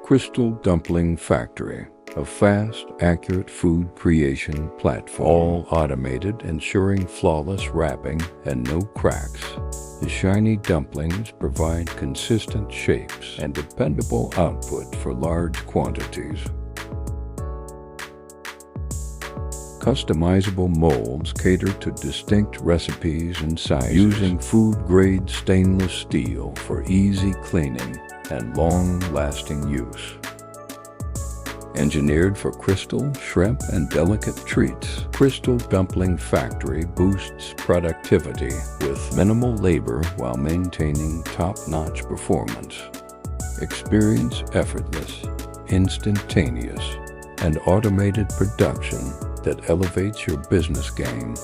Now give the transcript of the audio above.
Crystal Dumpling Factory, a fast, accurate food creation platform, all automated, ensuring flawless wrapping and no cracks. The shiny dumplings provide consistent shapes and dependable output for large quantities. Customizable molds cater to distinct recipes and sizes, using food-grade stainless steel for easy cleaning and long-lasting use. Engineered for crystal, shrimp, and delicate treats, Crystal Dumpling Factory boosts productivity with minimal labor while maintaining top-notch performance. Experience effortless, instantaneous, and automated production that elevates your business game.